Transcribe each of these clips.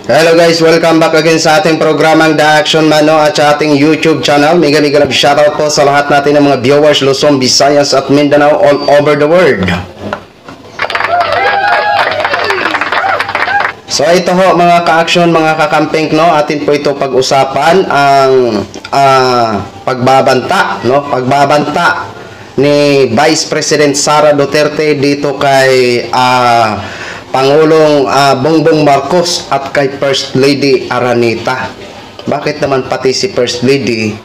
Hello guys, welcome back again sa ating programang The Action Man at sa ating YouTube channel. Mega love shoutout po sa lahat natin ng mga viewers Luzon, Visayas at Mindanao all over the world. So ito ho mga ka-action, mga kakamping, no, atin po ito pag-usapan ang pagbabanta, no, pagbabanta ni Vice President Sara Duterte dito kay Pangulong Bongbong Marcos at kay First Lady Araneta. Bakit naman pati si First Lady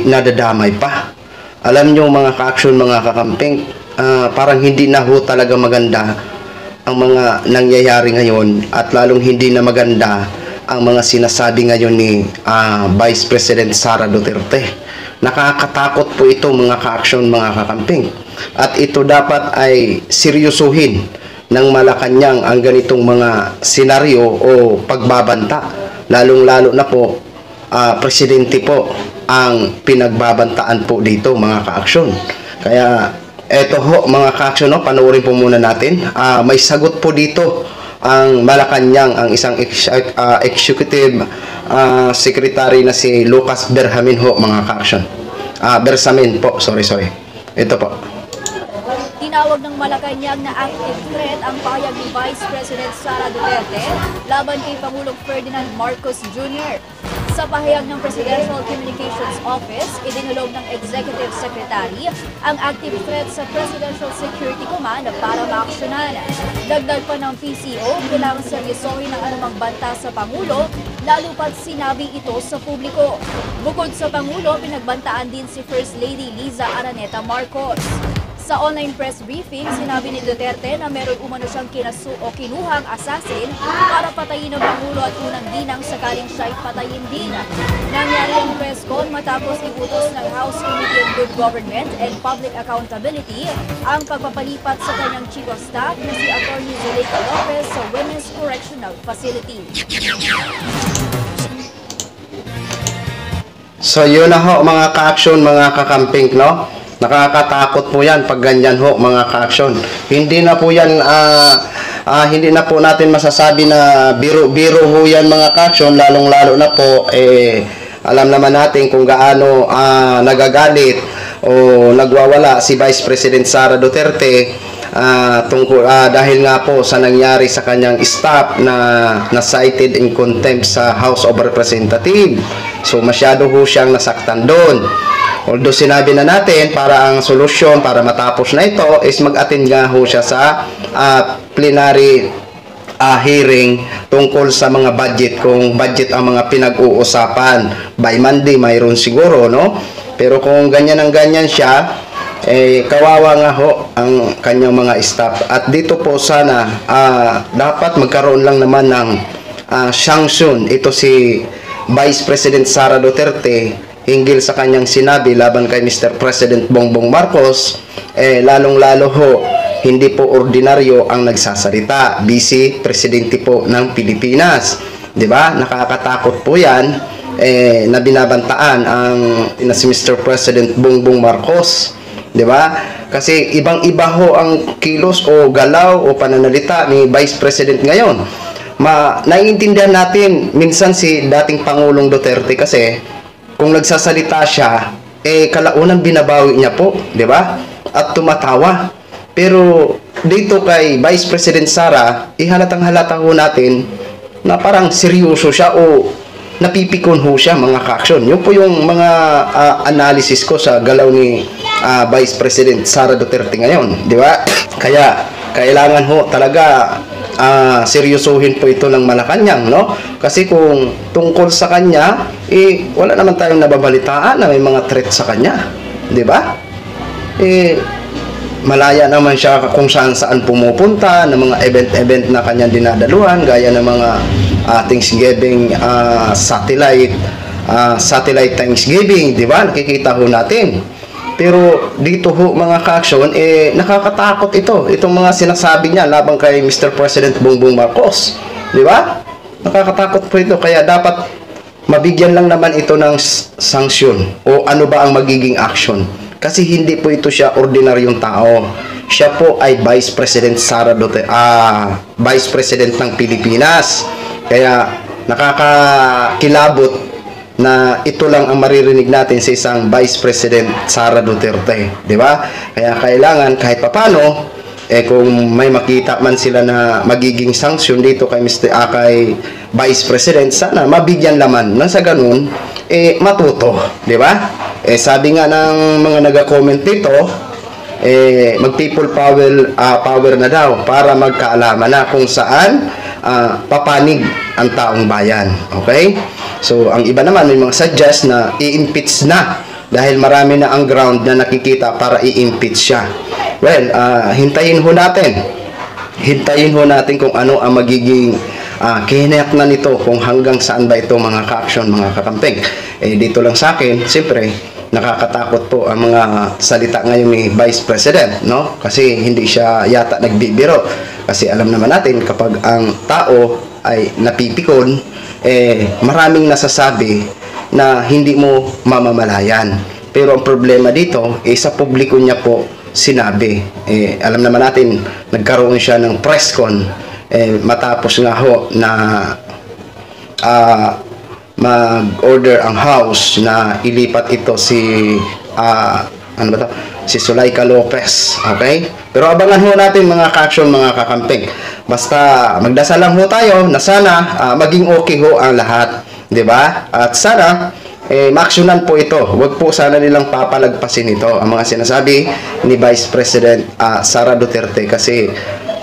nadadamay pa? Alam nyo mga ka-action, mga kakamping, parang hindi na ho talaga maganda ang mga nangyayari ngayon at lalong hindi na maganda ang mga sinasabi ngayon ni Vice President Sara Duterte. Nakakatakot po ito mga ka-action, mga kakamping. At ito dapat ay seryosuhin ng Malacanang ang ganitong mga senaryo o pagbabanta. Lalong-lalo na po, presidente po ang pinagbabantaan po dito mga ka-action. Kaya eto ho mga ka-action, no, panoorin po muna natin. May sagot po dito ang Malacanang, ang isang executive secretary na si Lucas Bersamin ho mga ka-action. Bersamin po, sorry. Ito po. Tinawag ng Malacanang na active threat ang pahayag ni Vice President Sara Duterte laban kay Pangulong Ferdinand Marcos Jr. Sa pahayag ng Presidential Communications Office, idinulog ng Executive Secretary ang active threat sa Presidential Security Command para maaksyonan. Dagdag pa ng PCO, kailangan seryosohin ang anumang banta sa Pangulo, lalo pat sinabi ito sa publiko. Bukod sa Pangulo, pinagbantaan din si First Lady Liza Araneta Marcos. Sa online press briefing, sinabi ni Duterte na meron umano siyang kinuhang assassin para patayin ang Pangulo at unang ginang sakaling siya'y patayin din. Nangyari ang press con matapos iutos ng House Committee on Good Government and Public Accountability ang pagpapalipat sa kanyang chief of staff na si Atty. Zuleika Lopez sa Women's Correctional Facility. So yun na ho mga ka-action, mga kakamping, no? Nakakatakot po yan pag ganyan ho mga ka-action. Hindi na po yan, hindi na po natin masasabi na biro-biro ho yan mga ka-action, lalong-lalo na po, alam naman natin kung gaano nagagalit o nagwawala si Vice President Sara Duterte dahil nga po sa nangyari sa kanyang staff na cited in contempt sa House of Representatives. So masyado ho siyang nasaktan doon. Although sinabi na natin para ang solusyon para matapos na ito is mag-attend nga ho siya sa plenary hearing tungkol sa mga budget, kung budget ang mga pinag-uusapan. By Monday mayroon siguro, no? Pero kung ganyan ang ganyan siya, kawawa nga ho ang kanyang mga staff. At dito po sana dapat magkaroon lang naman ng sanction ito si Vice President Sara Duterte hinggil sa kanyang sinabi laban kay Mr. President Bongbong Marcos. Lalong-lalo ho, hindi po ordinaryo ang nagsasalita. Vice Presidente po ng Pilipinas. 'Di ba? Nakakatakot po 'yan na binabantaan na si Mr. President Bongbong Marcos. 'Di ba? Kasi ibang-iba ho ang kilos o galaw o pananalita ni Vice President ngayon. Naiintindihan natin minsan si dating Pangulong Duterte kasi kung nagsasalita siya, kalaunan binabawi niya po, 'di ba? At tumatawa. Pero dito kay Vice President Sara, halatang-halata ho natin na parang seryoso siya o napipikon ho siya mga ka-action. Yun po yung mga analysis ko sa galaw ni Vice President Sara Duterte ngayon, 'di ba? Kaya kailangan ho talaga seryosohin po ito ng Malacanang, no? Kasi kung tungkol sa kanya, wala naman tayong nababalitaan na may mga threat sa kanya, 'di ba? Malaya naman siya kung saan pumupunta, ng mga event na kanyang dinadaluhan, gaya ng mga Thanksgiving satellite Thanksgiving, 'di ba? Nakikita ho natin. Pero dito ho mga ka-action, nakakatakot itong mga sinasabi niya laban kay Mr. President Bongbong Marcos, 'di ba? Nakakatakot po ito, kaya dapat mabigyan lang naman ito ng sanksyon o ano ba ang magiging action. Kasi hindi po ito siya ordinaryong tao. Siya po ay Vice President Sara Duterte, Vice President ng Pilipinas. Kaya nakakakilabot na ito lang ang maririnig natin sa isang Vice President Sara Duterte, di ba? Kaya kailangan kahit papano kung may makita man sila na magiging sanction dito kay kay Vice President, sana mabigyan laman na sa ganun matuto, di ba? Sabi nga ng mga naga-comment dito, mag people power na daw para magkaalaman na kung saan papanig ang taong bayan. Okay? So, ang iba naman may mga suggest na i-impeach na dahil marami na ang ground na nakikita para i-impeach siya. Well, hintayin ho natin. Hintayin ho natin kung ano ang magiging kinayaknan nito, kung hanggang saan ba ito mga ka-action, mga kakamping. Dito lang sa akin, siyempre, nakakatakot po ang mga salita ngayon ni Vice President, no? Kasi hindi siya yata nagbibiro. Kasi alam naman natin, kapag ang tao ay napipikon, maraming nasasabi na hindi mo mamamalayan. Pero ang problema dito, sa publiko niya po sinabi. Alam naman natin, nagkaroon siya ng press con matapos nga ho na mag-order ang House na ilipat ito si si Zuleika Lopez. Okay? Pero abangan ho natin mga ka-action, mga kakamping. Basta magdasal lang ho tayo na sana maging okay ho ang lahat, 'di ba? At sana maaksyonan po ito. Huwag po sana nilang papalagpasin ito ang mga sinasabi ni Vice President Sara Duterte, kasi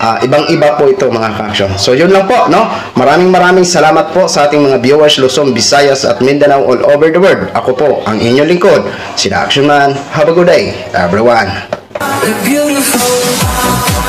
ibang-iba po ito mga ka-action. So yun lang po, no? Maraming salamat po sa ating mga viewers Luzon, Visayas at Mindanao all over the world. Ako po ang inyong lingkod, si The Action Man. Have a good day, everyone. Beautiful.